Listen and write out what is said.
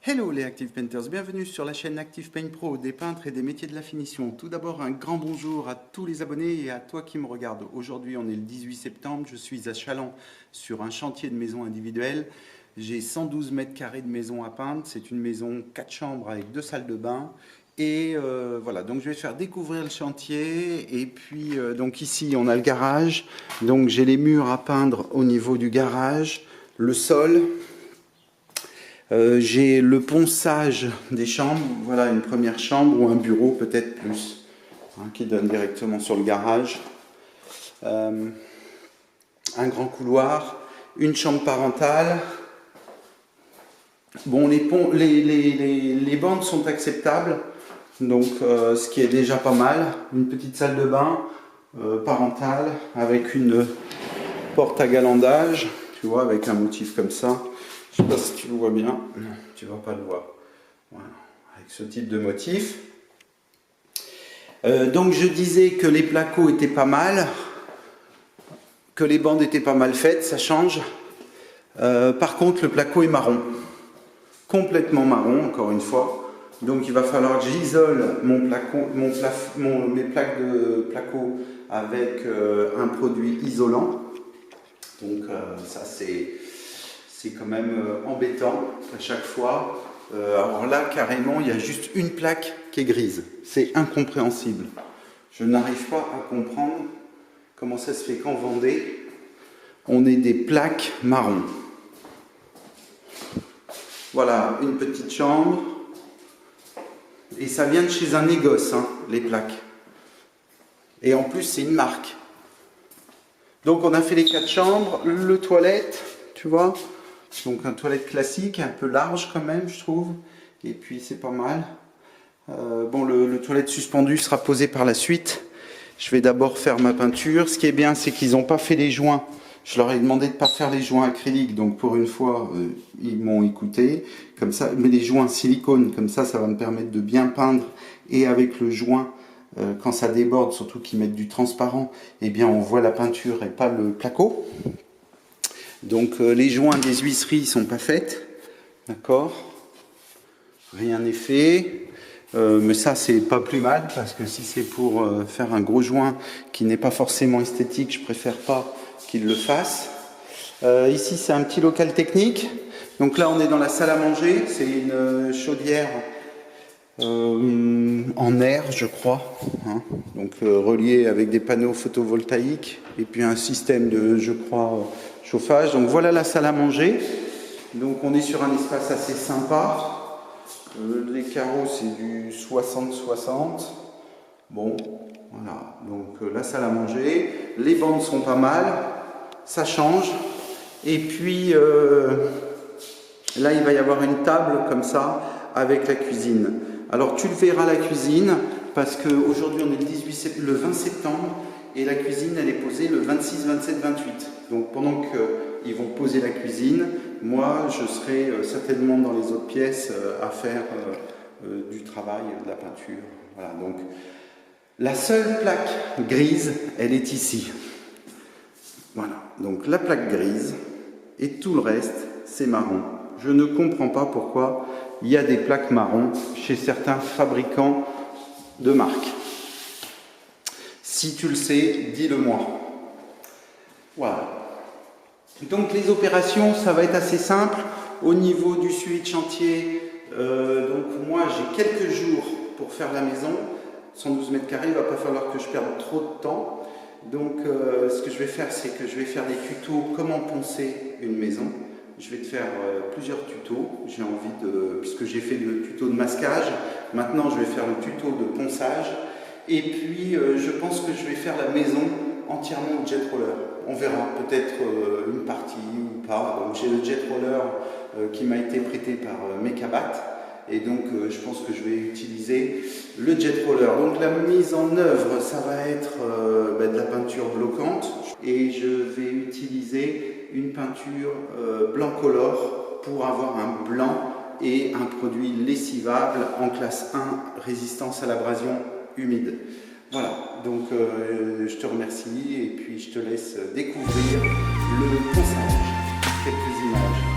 Hello les Active Painters, bienvenue sur la chaîne Active Paint Pro, des peintres et des métiers de la finition. Tout d'abord un grand bonjour à tous les abonnés et à toi qui me regarde. Aujourd'hui on est le 18 septembre, je suis à Challans sur un chantier de maison individuelle. J'ai 112 mètres carrés de maison à peindre, c'est une maison 4 chambres avec 2 salles de bain. Et voilà, donc je vais faire découvrir le chantier. Et puis donc ici on a le garage, donc j'ai les murs à peindre au niveau du garage, le sol. J'ai le ponçage des chambres, voilà une première chambre ou un bureau peut-être plus, qui donne directement sur le garage. Un grand couloir, une chambre parentale. Bon, les bandes sont acceptables, donc ce qui est déjà pas mal. Une petite salle de bain parentale avec une porte à galandage, tu vois, avec un motif comme ça. Je ne sais pas si tu le vois bien. Non, tu ne vas pas le voir. Voilà, avec ce type de motif. Donc je disais que les placos étaient pas mal, que les bandes étaient pas mal faites, ça change. Par contre, le placo est marron. Complètement marron, encore une fois. Donc il va falloir que j'isole mes plaques de placo avec un produit isolant. Donc ça c'est quand même embêtant à chaque fois. Alors là, carrément, il y a juste une plaque qui est grise. C'est incompréhensible. Je n'arrive pas à comprendre comment ça se fait qu'en Vendée, on ait des plaques marron. Voilà, une petite chambre. Et ça vient de chez un négoce, hein, les plaques. Et en plus, c'est une marque. Donc on a fait les 4 chambres, le toilette, tu vois. Donc un toilette classique, un peu large quand même, je trouve. Et puis c'est pas mal. Bon, le toilette suspendu sera posé par la suite. Je vais d'abord faire ma peinture. Ce qui est bien, c'est qu'ils n'ont pas fait les joints. Je leur ai demandé de ne pas faire les joints acryliques. Donc pour une fois, ils m'ont écouté. Comme ça, mais les joints silicone, comme ça va me permettre de bien peindre. Et avec le joint, quand ça déborde, surtout qu'ils mettent du transparent, eh bien on voit la peinture et pas le placo. Donc les joints des huisseries ne sont pas faites, d'accord, rien n'est fait, mais ça c'est pas plus mal parce que si c'est pour faire un gros joint qui n'est pas forcément esthétique, je préfère pas qu'ils le fassent. Ici c'est un petit local technique, donc là on est dans la salle à manger, c'est une chaudière en air je crois, hein, donc reliée avec des panneaux photovoltaïques et puis un système de, je crois, chauffage. Donc voilà la salle à manger. Donc on est sur un espace assez sympa. Les carreaux c'est du 60-60. Bon, voilà. Donc la salle à manger. Les bandes sont pas mal. Ça change. Et puis là il va y avoir une table comme ça avec la cuisine. Alors tu le verras la cuisine parce qu'aujourd'hui on est le 20 septembre. Et la cuisine, elle est posée le 26, 27, 28. Donc pendant qu'ils vont poser la cuisine, moi, je serai certainement dans les autres pièces à faire du travail, de la peinture. Voilà, donc la seule plaque grise, elle est ici. Voilà, donc la plaque grise et tout le reste, c'est marron. Je ne comprends pas pourquoi il y a des plaques marron chez certains fabricants de marque. Si tu le sais, dis-le-moi. Voilà. Donc les opérations, ça va être assez simple. Au niveau du suivi de chantier, donc moi j'ai quelques jours pour faire la maison. 112 mètres carrés, il ne va pas falloir que je perde trop de temps. Donc ce que je vais faire, c'est que je vais faire des tutos comment poncer une maison. Je vais te faire plusieurs tutos. J'ai envie de, puisque j'ai fait le tuto de masquage, maintenant je vais faire le tuto de ponçage. Et puis je pense que je vais faire la maison entièrement au jet roller. On verra peut-être une partie ou pas. Donc j'ai le jet roller qui m'a été prêté par Mecabat. Et donc je pense que je vais utiliser le jet roller. Donc la mise en œuvre, ça va être de la peinture bloquante. Et je vais utiliser une peinture blanc color pour avoir un blanc et un produit lessivable en classe 1, résistance à l'abrasion humide. Voilà, donc je te remercie et puis je te laisse découvrir le ponçage. Quelques images.